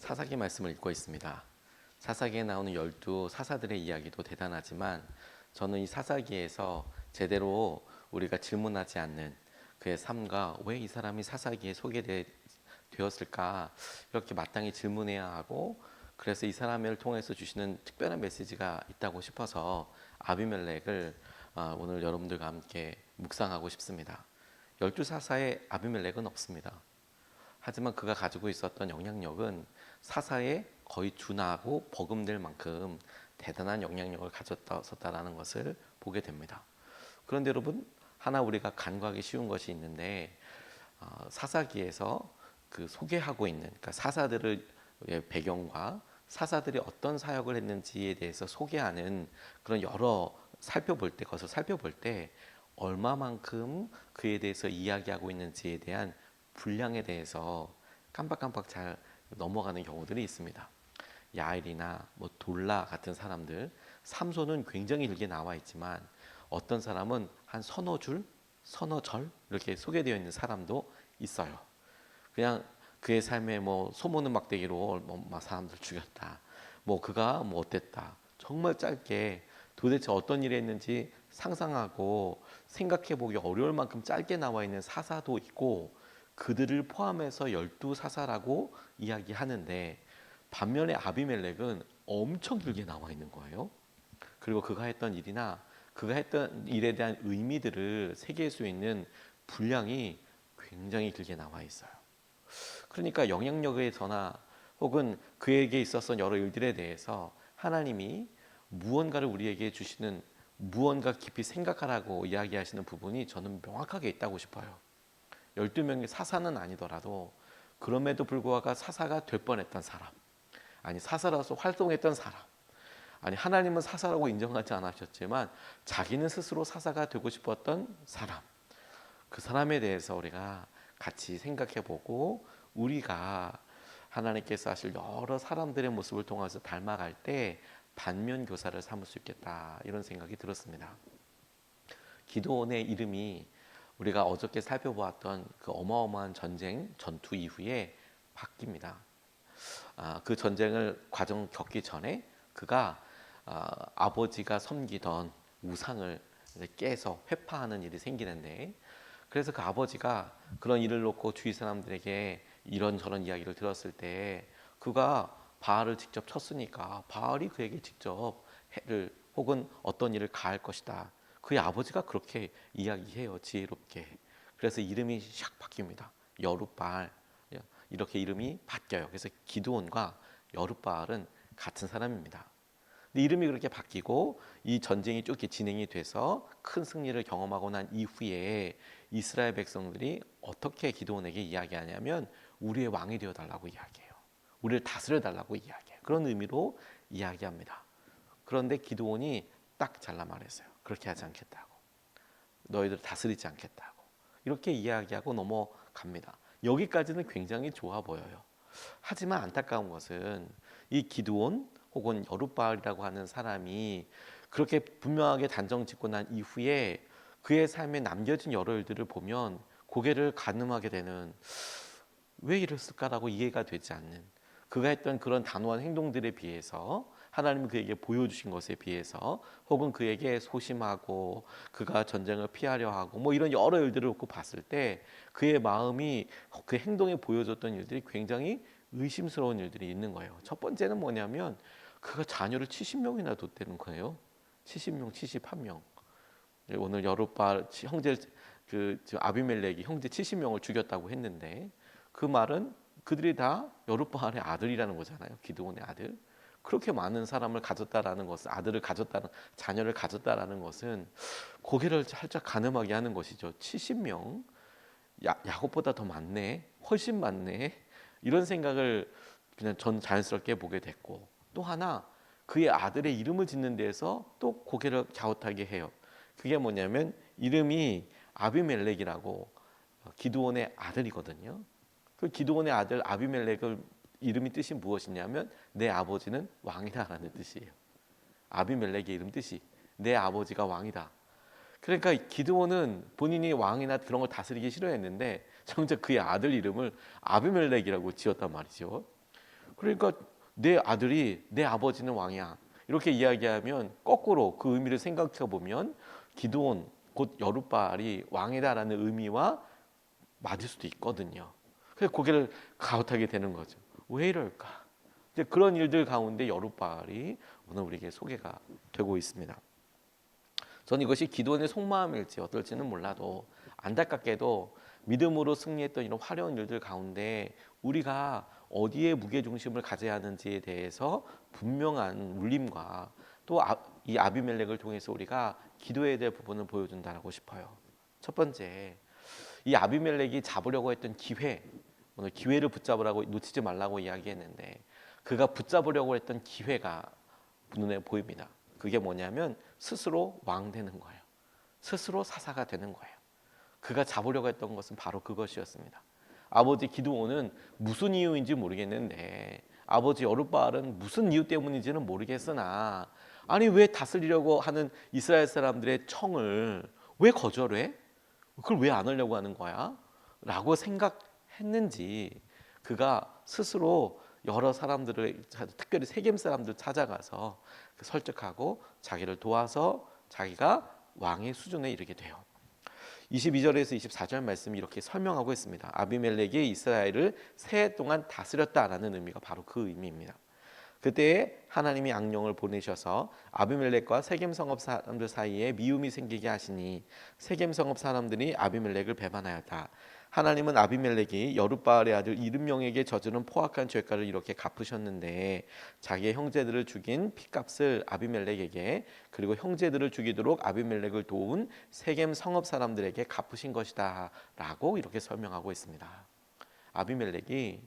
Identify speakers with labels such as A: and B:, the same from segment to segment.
A: 사사기 말씀을 읽고 있습니다. 사사기에 나오는 12 사사들의 이야기도 대단하지만 저는 이 사사기에서 제대로 우리가 질문하지 않는 그의 삶과 왜 이 사람이 사사기에 소개되었을까 이렇게 마땅히 질문해야 하고, 그래서 이 사람을 통해서 주시는 특별한 메시지가 있다고 싶어서 아비멜렉을 오늘 여러분들과 함께 묵상하고 싶습니다. 12 사사에 아비멜렉은 없습니다. 하지만 그가 가지고 있었던 영향력은 사사에 거의 준하고 버금될 만큼 대단한 영향력을 가졌었다라는 것을 보게 됩니다. 그런데 여러분, 하나 우리가 간과하기 쉬운 것이 있는데, 사사기에서 그 소개하고 있는, 그러니까 사사들의 배경과 사사들이 어떤 사역을 했는지에 대해서 소개하는 그런 여러 것을 살펴볼 때 얼마만큼 그에 대해서 이야기하고 있는지에 대한 분량에 대해서 깜빡깜빡 잘 넘어가는 경우들이 있습니다. 야일이나 돌라 같은 사람들, 삼손은 굉장히 길게 나와 있지만 어떤 사람은 한 서너 줄, 서너 절 이렇게 소개되어 있는 사람도 있어요. 그냥 그의 삶에 소모는 막대기로 막 사람들 죽였다, 그가 어땠다, 정말 짧게 도대체 어떤 일을 했는지 상상하고 생각해보기 어려울 만큼 짧게 나와 있는 사사도 있고, 그들을 포함해서 12 사사라고 이야기하는데, 반면에 아비멜렉은 엄청 길게 나와 있는 거예요. 그리고 그가 했던 일이나 그가 했던 일에 대한 의미들을 새길 수 있는 분량이 굉장히 길게 나와 있어요. 그러니까 영향력에서나 혹은 그에게 있었던 여러 일들에 대해서 하나님이 무언가를 우리에게 주시는, 무언가 깊이 생각하라고 이야기하시는 부분이 저는 명확하게 있다고 싶어요. 12명의 사사는 아니더라도 그럼에도 불구하고 사사가 될 뻔했던 사람, 아니 사사로서 활동했던 사람, 아니 하나님은 사사라고 인정하지 않으셨지만 자기는 스스로 사사가 되고 싶었던 사람, 그 사람에 대해서 우리가 같이 생각해보고, 우리가 하나님께서 하실 여러 사람들의 모습을 통해서 닮아갈 때 반면 교사를 삼을 수 있겠다, 이런 생각이 들었습니다. 기드온의 이름이 우리가 어저께 살펴보았던 그 어마어마한 전투 이후에 바뀝니다. 그 전쟁을 과정 겪기 전에 그가 아버지가 섬기던 우상을 깨서 회파하는 일이 생기는데, 그래서 그 아버지가 그런 일을 놓고 주위 사람들에게 이런저런 이야기를 들었을 때, 그가 바알을 직접 쳤으니까 바알이 그에게 직접 해를 혹은 어떤 일을 가할 것이다, 그의 아버지가 그렇게 이야기해요, 지혜롭게. 그래서 이름이 샥 바뀝니다. 여룻바알, 이렇게 이름이 바뀌어요. 그래서 기드온과 여룻바알은 같은 사람입니다. 근데 이름이 그렇게 바뀌고 이 전쟁이 쭉 진행이 돼서 큰 승리를 경험하고 난 이후에 이스라엘 백성들이 어떻게 기드온에게 이야기하냐면, 우리의 왕이 되어 달라고 이야기해요. 우리를 다스려 달라고 이야기해요. 그런 의미로 이야기합니다. 그런데 기드온이 딱 잘라 말했어요. 그렇게 하지 않겠다고, 너희들 다스리지 않겠다고, 이렇게 이야기하고 넘어갑니다. 여기까지는 굉장히 좋아 보여요. 하지만 안타까운 것은 이 기드온 혹은 여룻바알이라고 하는 사람이 그렇게 분명하게 단정 짓고 난 이후에 그의 삶에 남겨진 여러 일들을 보면 고개를 가늠하게 되는, 왜 이랬을까라고 이해가 되지 않는, 그가 했던 그런 단호한 행동들에 비해서, 하나님이 그에게 보여주신 것에 비해서, 혹은 그에게 소심하고 그가 전쟁을 피하려 하고 이런 여러 일들을 놓고 봤을 때 그의 마음이, 그 행동에 보여줬던 일들이 굉장히 의심스러운 일들이 있는 거예요. 첫 번째는 뭐냐면 그가 자녀를 70명이나 뒀다는 거예요. 70명, 71명. 오늘 여룻바알 형제, 아비멜렉이 형제 70명을 죽였다고 했는데, 그 말은 그들이 다 여룻바알의 아들이라는 거잖아요. 기드온의 아들. 그렇게 많은 사람을 가졌다라는 것은, 아들을 가졌다는, 자녀를 가졌다라는 것은 고개를 살짝 가늠하게 하는 것이죠. 70명, 야곱보다 더 많네, 훨씬 많네, 이런 생각을 그냥 전 자연스럽게 보게 됐고, 또 하나 그의 아들의 이름을 짓는 데에서 또 고개를 갸웃하게 해요. 그게 뭐냐면 이름이 아비멜렉이라고, 기드온의 아들이거든요. 그 기드온의 아들 아비멜렉을 이름이 뜻이 무엇이냐면 내 아버지는 왕이다라는 뜻이에요. 아비멜렉의 이름 뜻이 내 아버지가 왕이다. 그러니까 기드온은 본인이 왕이나 그런 걸 다스리기 싫어했는데 정작 그의 아들 이름을 아비멜렉이라고 지었단 말이죠. 그러니까 내 아들이 내 아버지는 왕이야. 이렇게 이야기하면 거꾸로 그 의미를 생각해 보면 기드온 곧 여룻바알이 왕이다라는 의미와 맞을 수도 있거든요. 그래서 고개를 가웃하게 되는 거죠. 왜 이럴까? 이제 그런 일들 가운데 여룻바알이 오늘 우리에게 소개가 되고 있습니다. 저는 이것이 기도원의 속마음일지 어떨지는 몰라도 안타깝게도 믿음으로 승리했던 이런 화려한 일들 가운데 우리가 어디에 무게중심을 가져야 하는지에 대해서 분명한 울림과 또 이 아비멜렉을 통해서 우리가 기도해야 될 부분을 보여준다고 싶어요. 첫 번째, 이 아비멜렉이 잡으려고 했던 기회, 오늘 기회를 붙잡으라고 놓치지 말라고 이야기했는데 그가 붙잡으려고 했던 기회가 눈에 보입니다. 그게 뭐냐면 스스로 왕 되는 거예요. 스스로 사사가 되는 거예요. 그가 잡으려고 했던 것은 바로 그것이었습니다. 아버지 기드온은 무슨 이유인지 모르겠는데 아버지 여룻바알은 무슨 이유 때문인지는 모르겠으나 아니 왜 다스리려고 하는 이스라엘 사람들의 청을 왜 거절해? 그걸 왜 안 하려고 하는 거야? 라고 생각했는지 그가 스스로 여러 사람들을 특별히 세겜 사람들 찾아가서 설득하고 자기를 도와서 자기가 왕의 수준에 이르게 돼요. 22절에서 24절 말씀이 이렇게 설명하고 있습니다. 아비멜렉이 이스라엘을 세 해 동안 다스렸다라는 의미가 바로 그 의미입니다. 그때 하나님이 악령을 보내셔서 아비멜렉과 세겜 성읍 사람들 사이에 미움이 생기게 하시니 세겜 성읍 사람들이 아비멜렉을 배반하였다. 하나님은 아비멜렉이 여룻바알의 아들 이름명에게 저지른 포악한 죄가를 이렇게 갚으셨는데 자기의 형제들을 죽인 핏값을 아비멜렉에게 그리고 형제들을 죽이도록 아비멜렉을 도운 세겜 성읍 사람들에게 갚으신 것이다 라고 이렇게 설명하고 있습니다. 아비멜렉이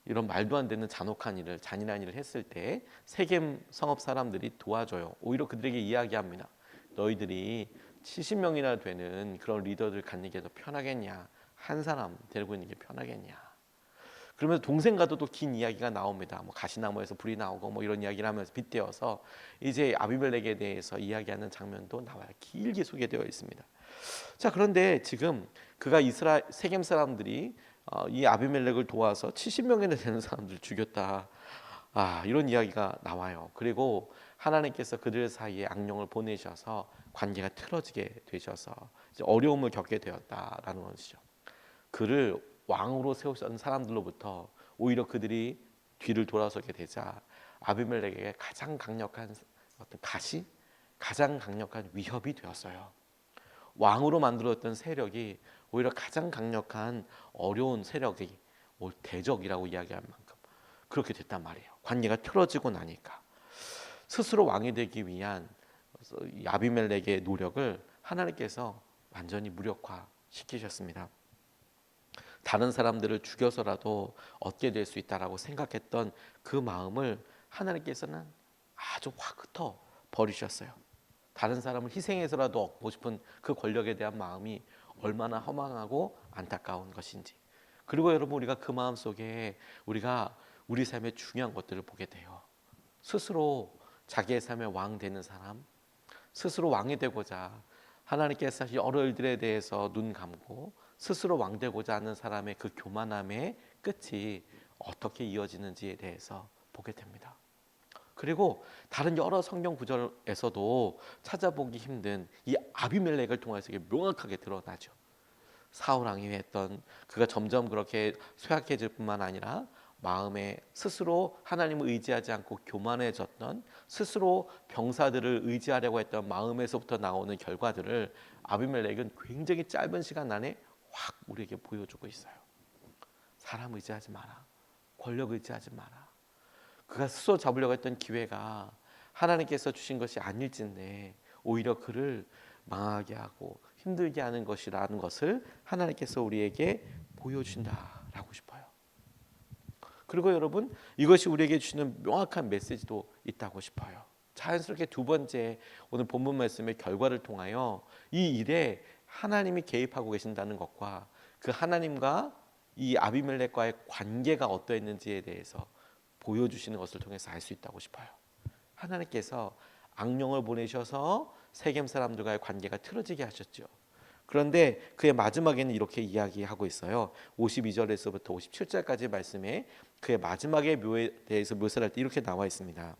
A: 이런 말도 안 되는 잔혹한 일을 잔인한 일을 했을 때 세겜 성읍 사람들이 도와줘요. 오히려 그들에게 이야기합니다. 너희들이 70명이나 되는 그런 리더들 갖는 게 더 편하겠냐? 한 사람 데리고 있는 게 편하겠냐? 그러면서 동생과도 또 긴 이야기가 나옵니다. 뭐 가시나무에서 불이 나오고 뭐 이런 이야기를 하면서 빗대어서 이제 아비멜렉에 대해서 이야기하는 장면도 나와요. 길게 소개되어 있습니다. 자, 그런데 지금 그가 이스라엘 세겜 사람들이 이 아비멜렉을 도와서 70명이나 되는 사람들을 죽였다. 이런 이야기가 나와요. 그리고 하나님께서 그들 사이에 악령을 보내셔서 관계가 틀어지게 되셔서 이제 어려움을 겪게 되었다라는 것이죠. 그를 왕으로 세우신 사람들로부터 오히려 그들이 뒤를 돌아서게 되자 아비멜렉에게 가장 강력한 어떤 가시, 가장 강력한 위협이 되었어요. 왕으로 만들었던 세력이 오히려 가장 강력한 어려운 세력이 대적이라고 이야기할 만큼 그렇게 됐단 말이에요. 관계가 틀어지고 나니까 스스로 왕이 되기 위한 아비멜렉의 노력을 하나님께서 완전히 무력화시키셨습니다. 다른 사람들을 죽여서라도 얻게 될 수 있다라고 생각했던 그 마음을 하나님께서는 아주 확 흩어 버리셨어요. 다른 사람을 희생해서라도 얻고 싶은 그 권력에 대한 마음이 얼마나 허망하고 안타까운 것인지. 그리고 여러분 우리가 그 마음 속에 우리가 우리 삶의 중요한 것들을 보게 돼요. 스스로 자기의 삶의 왕 되는 사람, 스스로 왕이 되고자 하나님께서 여러 일들에 대해서 눈 감고 스스로 왕 되고자 하는 사람의 그 교만함의 끝이 어떻게 이어지는지에 대해서 보게 됩니다. 그리고 다른 여러 성경 구절에서도 찾아보기 힘든 이 아비멜렉을 통해서 이게 명확하게 드러나죠. 사울 왕이 했던 그가 점점 그렇게 쇠약해질 뿐만 아니라 마음에 스스로 하나님을 의지하지 않고 교만해졌던 스스로 병사들을 의지하려고 했던 마음에서부터 나오는 결과들을 아비멜렉은 굉장히 짧은 시간 안에 확 우리에게 보여주고 있어요. 사람 의지하지 마라. 권력 의지하지 마라. 그가 스스로 잡으려고 했던 기회가 하나님께서 주신 것이 아닐진데 오히려 그를 망하게 하고 힘들게 하는 것이라는 것을 하나님께서 우리에게 보여주신다라고 싶어요. 그리고 여러분 이것이 우리에게 주시는 명확한 메시지도 있다고 싶어요. 자연스럽게 두 번째 오늘 본문 말씀의 결과를 통하여 이 일에 하나님이 개입하고 계신다는 것과 그 하나님과 이 아비멜렉과의 관계가 어떠했는지에 대해서 보여주시는 것을 통해서 알 수 있다고 싶어요. 하나님께서 악령을 보내셔서 세겜 사람들과의 관계가 틀어지게 하셨죠. 그런데 그의 마지막에는 이렇게 이야기하고 있어요. 52절에서부터 57절까지 말씀에 그의 마지막의 묘에 대해서 묘사를 할 때 이렇게 나와 있습니다.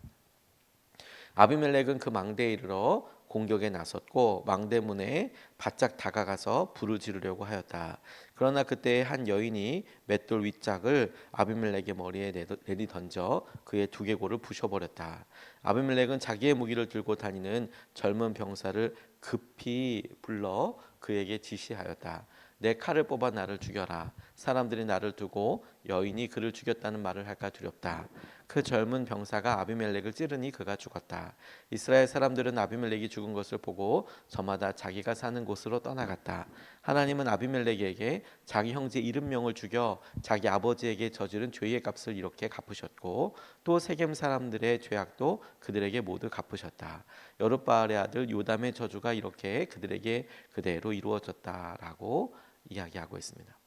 A: 아비멜렉은 그 망대에 이르러 공격에 나섰고 망대문에 바짝 다가가서 불을 지르려고 하였다. 그러나 그때 한 여인이 맷돌 윗짝을 아비멜렉의 머리에 내리 던져 그의 두개골을 부셔버렸다. 아비멜렉은 자기의 무기를 들고 다니는 젊은 병사를 급히 불러 그에게 지시하였다. 내 칼을 뽑아 나를 죽여라. 사람들이 나를 두고 여인이 그를 죽였다는 말을 할까 두렵다. 그 젊은 병사가 아비멜렉을 찌르니 그가 죽었다. 이스라엘 사람들은 아비멜렉이 죽은 것을 보고 저마다 자기가 사는 곳으로 떠나갔다. 하나님은 아비멜렉에게 자기 형제 70명을 죽여 자기 아버지에게 저지른 죄의 값을 이렇게 갚으셨고 또 세겜 사람들의 죄악도 그들에게 모두 갚으셨다. 여룻바알의 아들 요담의 저주가 이렇게 그들에게 그대로 이루어졌다라고 이야기하고 있습니다.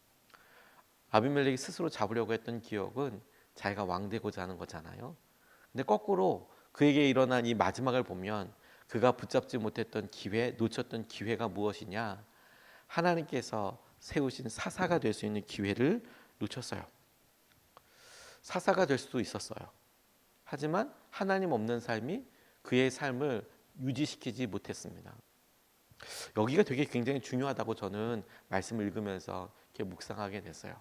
A: 아비멜렉이 스스로 잡으려고 했던 기억은 자기가 왕 되고자 하는 거잖아요. 근데 거꾸로 그에게 일어난 이 마지막을 보면 그가 붙잡지 못했던 기회, 놓쳤던 기회가 무엇이냐? 하나님께서 세우신 사사가 될 수 있는 기회를 놓쳤어요. 사사가 될 수도 있었어요. 하지만 하나님 없는 삶이 그의 삶을 유지시키지 못했습니다. 여기가 되게 굉장히 중요하다고 저는 말씀을 읽으면서 이렇게 묵상하게 됐어요.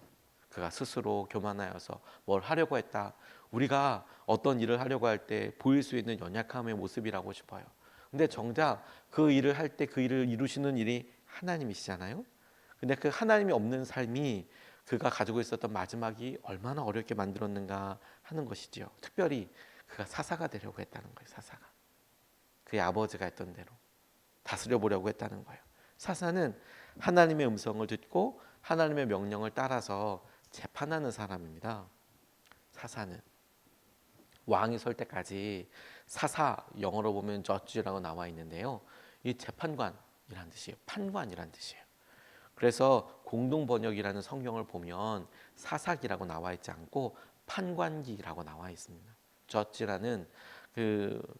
A: 그가 스스로 교만하여서 뭘 하려고 했다. 우리가 어떤 일을 하려고 할 때 보일 수 있는 연약함의 모습이라고 싶어요. 근데 정작 그 일을 할 때 그 일을 이루시는 일이 하나님이시잖아요. 근데 그 하나님이 없는 삶이 그가 가지고 있었던 마지막이 얼마나 어렵게 만들었는가 하는 것이지요. 특별히 그가 사사가 되려고 했다는 거예요. 사사가. 그의 아버지가 했던 대로 다스려 보려고 했다는 거예요. 사사는 하나님의 음성을 듣고 하나님의 명령을 따라서 재판하는 사람입니다. 사사는 왕이 설 때까지 사사, 영어로 보면 저지라고 나와 있는데요. 이 재판관이란 뜻이에요. 판관이란 뜻이에요. 그래서 공동 번역이라는 성경을 보면 사사기라고 나와 있지 않고 판관기라고 나와 있습니다. 저지라는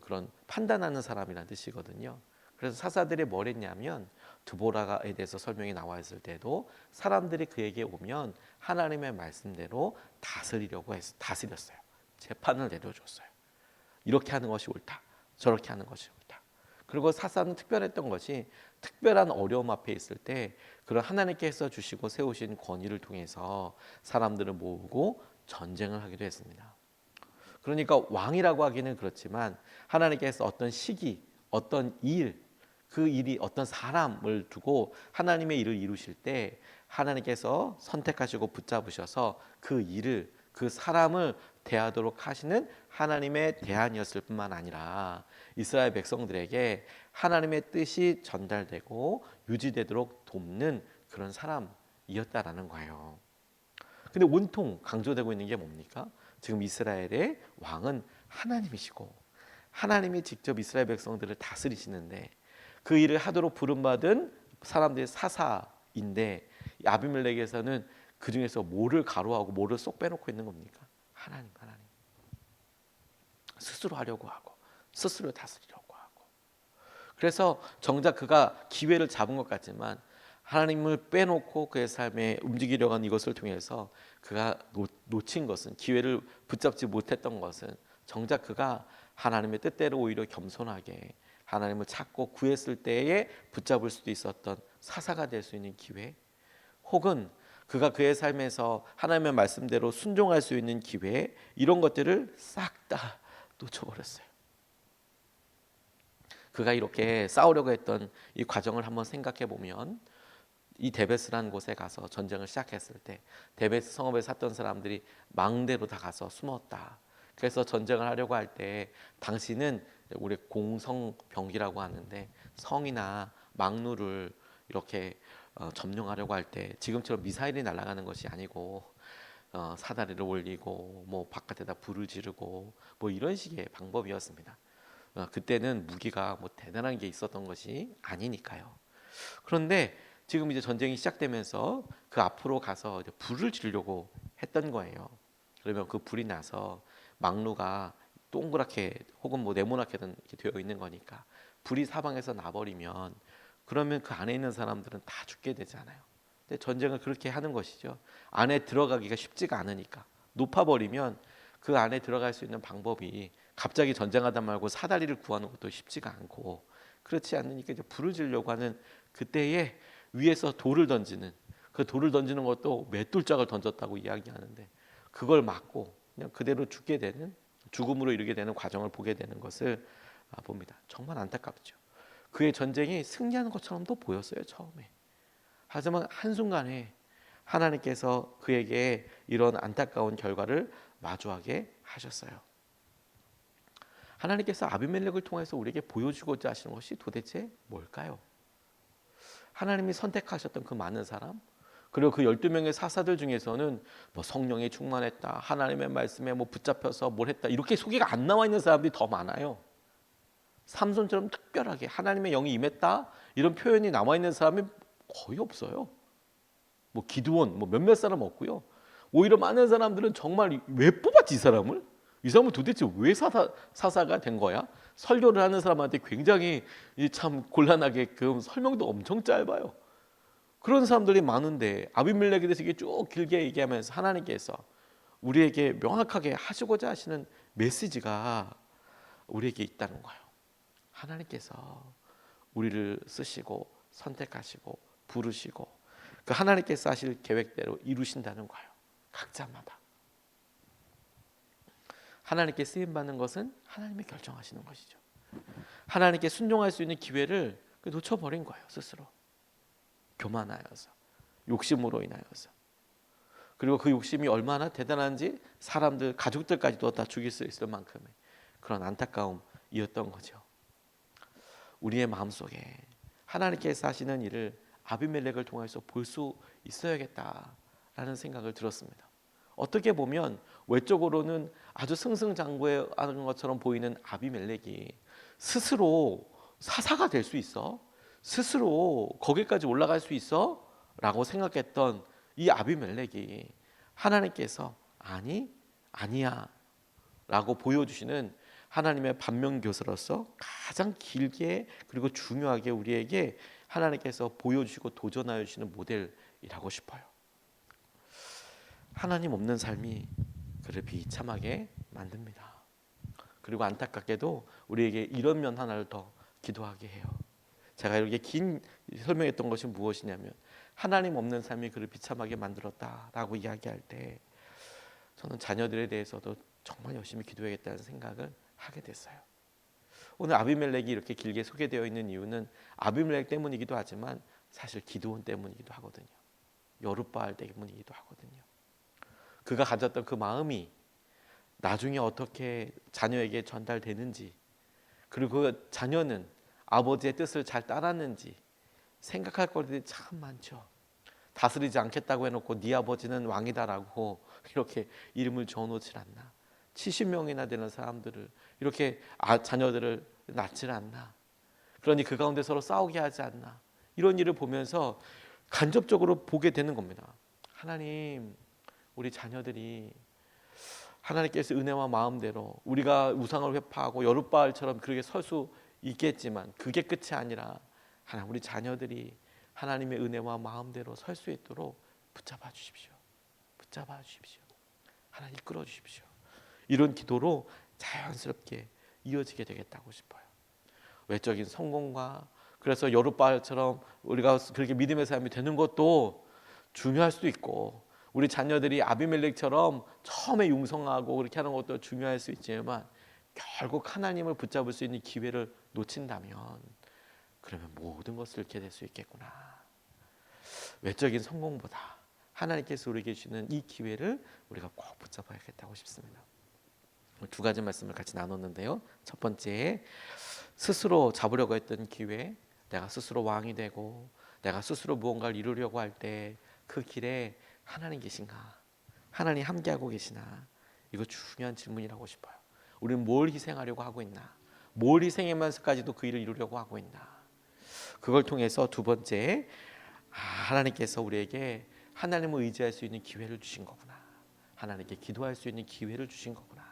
A: 그런 판단하는 사람이라는 뜻이거든요. 그래서 사사들이 뭘 했냐면 드보라에 대해서 설명이 나와 있을 때도 사람들이 그에게 오면 하나님의 말씀대로 다스렸어요. 재판을 내려줬어요. 이렇게 하는 것이 옳다. 저렇게 하는 것이 옳다. 그리고 사사는 특별했던 것이 특별한 어려움 앞에 있을 때 그런 하나님께서 주시고 세우신 권위를 통해서 사람들을 모으고 전쟁을 하기도 했습니다. 그러니까 왕이라고 하기는 그렇지만 하나님께서 어떤 시기, 어떤 일, 그 일이 어떤 사람을 두고 하나님의 일을 이루실 때 하나님께서 선택하시고 붙잡으셔서 그 일을, 그 사람을 대하도록 하시는 하나님의 대안이었을 뿐만 아니라 이스라엘 백성들에게 하나님의 뜻이 전달되고 유지되도록 돕는 그런 사람이었다라는 거예요. 근데 온통 강조되고 있는 게 뭡니까? 지금 이스라엘의 왕은 하나님이시고 하나님이 직접 이스라엘 백성들을 다스리시는데 그 일을 하도록 부름받은 사람들의 사사인데 아비멜렉에서는 그 중에서 뭐를 가로하고 뭐를 쏙 빼놓고 있는 겁니까? 하나님. 스스로 하려고 하고 스스로 다스리려고 하고. 그래서 정작 그가 기회를 잡은 것 같지만 하나님을 빼놓고 그의 삶에 움직이려고 하는 이것을 통해서 그가 놓친 것은, 기회를 붙잡지 못했던 것은 정작 그가 하나님의 뜻대로 오히려 겸손하게 하나님을 찾고 구했을 때에 붙잡을 수도 있었던 사사가 될 수 있는 기회, 혹은 그가 그의 삶에서 하나님의 말씀대로 순종할 수 있는 기회, 이런 것들을 싹 다 놓쳐버렸어요. 그가 이렇게 싸우려고 했던 이 과정을 한번 생각해 보면 이 데베스라는 곳에 가서 전쟁을 시작했을 때 데베스 성읍에 샀던 사람들이 망대로 다 가서 숨었다. 그래서 전쟁을 하려고 할 때 당시는 우리 공성병기라고 하는데 성이나 망루를 이렇게 점령하려고 할 때 지금처럼 미사일이 날아가는 것이 아니고 사다리를 올리고 뭐 바깥에다 불을 지르고 뭐 이런 식의 방법이었습니다. 그때는 무기가 뭐 대단한 게 있었던 것이 아니니까요. 그런데 지금 이제 전쟁이 시작되면서 그 앞으로 가서 이제 불을 지르려고 했던 거예요. 그러면 그 불이 나서 망루가 동그랗게 혹은 뭐 네모나게 되어 있는 거니까 불이 사방에서 나버리면 그러면 그 안에 있는 사람들은 다 죽게 되잖아요. 근데 전쟁을 그렇게 하는 것이죠. 안에 들어가기가 쉽지가 않으니까. 높아버리면 그 안에 들어갈 수 있는 방법이 갑자기 전쟁하다 말고 사다리를 구하는 것도 쉽지가 않고, 그렇지 않으니까 이제 불을 지려고 하는 그때에 위에서 돌을 던지는, 그 돌을 던지는 것도 맷돌짝을 던졌다고 이야기하는데, 그걸 맞고 그냥 그대로 죽게 되는, 죽음으로 이르게 되는 과정을 보게 되는 것을 봅니다. 정말 안타깝죠. 그의 전쟁이 승리하는 것처럼도 보였어요, 처음에. 하지만 한순간에 하나님께서 그에게 이런 안타까운 결과를 마주하게 하셨어요. 하나님께서 아비멜렉을 통해서 우리에게 보여주고자 하시는 것이 도대체 뭘까요? 하나님이 선택하셨던 그 많은 사람, 그리고 그 12명의 사사들 중에서는 뭐 성령이 충만했다, 하나님의 말씀에 뭐 붙잡혀서 뭘 했다, 이렇게 소개가 안 나와 있는 사람들이 더 많아요. 삼손처럼 특별하게 하나님의 영이 임했다 이런 표현이 나와 있는 사람이 거의 없어요. 뭐 기드온 뭐 몇몇 사람 없고요. 오히려 많은 사람들은 정말 왜 뽑았지 이 사람을? 이 사람은 도대체 왜 사사가 된 거야? 설교를 하는 사람한테 굉장히 참 곤란하게끔 설명도 엄청 짧아요. 그런 사람들이 많은데 아비멜렉에 대해서 이게 쭉 길게 얘기하면서 하나님께서 우리에게 명확하게 하시고자 하시는 메시지가 우리에게 있다는 거예요. 하나님께서 우리를 쓰시고 선택하시고 부르시고 그 하나님께서 하실 계획대로 이루신다는 거예요. 각자마다. 하나님께 쓰임받는 것은 하나님이 결정하시는 것이죠. 하나님께 순종할 수 있는 기회를 놓쳐버린 거예요. 스스로. 교만하여서. 욕심으로 인하여서. 그리고 그 욕심이 얼마나 대단한지 사람들, 가족들까지도 다 죽일 수 있을 만큼의 그런 안타까움이었던 거죠. 우리의 마음속에 하나님께서 하시는 일을 아비멜렉을 통해서 볼 수 있어야겠다라는 생각을 들었습니다. 어떻게 보면 외적으로는 아주 승승장구하는 것처럼 보이는 아비멜렉이 스스로 사사가 될 수 있어? 스스로 거기까지 올라갈 수 있어? 라고 생각했던 이 아비멜렉이 하나님께서 아니야 라고 보여주시는 하나님의 반면교사로서 가장 길게 그리고 중요하게 우리에게 하나님께서 보여주시고 도전하여 주시는 모델이라고 싶어요. 하나님 없는 삶이 그를 비참하게 만듭니다. 그리고 안타깝게도 우리에게 이런 면 하나를 더 기도하게 해요. 제가 이렇게 긴 설명했던 것이 무엇이냐면 하나님 없는 삶이 그를 비참하게 만들었다라고 이야기할 때 저는 자녀들에 대해서도 정말 열심히 기도해야겠다는 생각을 하게 됐어요. 오늘 아비멜렉이 이렇게 길게 소개되어 있는 이유는 아비멜렉 때문이기도 하지만 사실 기드온 때문이기도 하거든요. 여룻바알 때문이기도 하거든요. 그가 가졌던 그 마음이 나중에 어떻게 자녀에게 전달되는지, 그리고 그 자녀는 아버지의 뜻을 잘 따랐는지 생각할 것들이 참 많죠. 다스리지 않겠다고 해놓고 네 아버지는 왕이다라고 이렇게 이름을 적어놓질 않나. 70명이나 되는 사람들을 이렇게 자녀들을 낳질 않나. 그러니 그 가운데 서로 싸우게 하지 않나. 이런 일을 보면서 간접적으로 보게 되는 겁니다. 하나님, 우리 자녀들이 하나님께서 은혜와 마음대로 우리가 우상을 회파하고 여룻바알처럼 그렇게 설 수 있겠지만 그게 끝이 아니라 하나님, 우리 자녀들이 하나님의 은혜와 마음대로 설 수 있도록 붙잡아 주십시오. 붙잡아 주십시오. 하나님 이끌어 주십시오. 이런 기도로 자연스럽게 이어지게 되겠다고 싶어요. 외적인 성공과 그래서 여룻바알처럼 우리가 그렇게 믿음의 삶이 되는 것도 중요할 수도 있고 우리 자녀들이 아비멜렉처럼 처음에 융성하고 그렇게 하는 것도 중요할 수 있지만 결국 하나님을 붙잡을 수 있는 기회를 놓친다면 그러면 모든 것을 잃게 될 수 있겠구나. 외적인 성공보다 하나님께서 우리에게 주시는 이 기회를 우리가 꼭 붙잡아야겠다고 싶습니다. 두 가지 말씀을 같이 나눴는데요. 첫 번째, 스스로 잡으려고 했던 기회, 내가 스스로 왕이 되고 내가 스스로 무언가를 이루려고 할 때 그 길에 하나님 계신가? 하나님 함께하고 계시나? 이거 중요한 질문이라고 싶어요. 우리는 뭘 희생하려고 하고 있나? 뭘 희생하면서까지도 그 일을 이루려고 하고 있나? 그걸 통해서 두 번째, 하나님께서 우리에게 하나님을 의지할 수 있는 기회를 주신 거구나. 하나님께 기도할 수 있는 기회를 주신 거구나.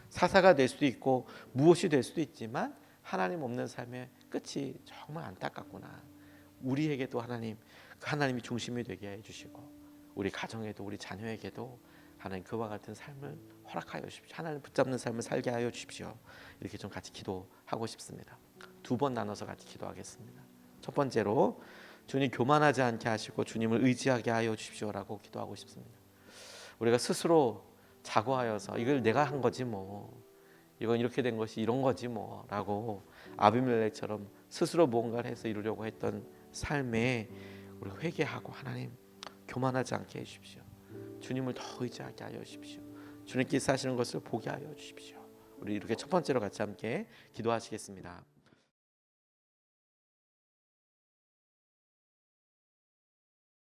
A: 사사가 될 수도 있고 무엇이 될 수도 있지만 하나님 없는 삶의 끝이 정말 안타깝구나. 우리에게도 하나님, 그 하나님이 중심이 되게 해주시고 우리 가정에도 우리 자녀에게도 하나님 그와 같은 삶을 허락하여 주십시오. 하나님 붙잡는 삶을 살게 하여 주십시오. 이렇게 좀 같이 기도하고 싶습니다. 두 번 나눠서 같이 기도하겠습니다. 첫 번째로 주님 교만하지 않게 하시고 주님을 의지하게 하여 주십시오라고 기도하고 싶습니다. 우리가 스스로 자고하여서 이걸 내가 한 거지 뭐, 이건 이렇게 된 것이 이런 거지 뭐라고 아비멜렉처럼 스스로 무언가를 해서 이루려고 했던 삶에 우리 회개하고 하나님 교만하지 않게 해주십시오. 주님을 더 의지하게 하여 주십시오. 주님께서 하시는 것을 보게 하여 주십시오. 우리 이렇게 첫 번째로 같이 함께 기도하시겠습니다.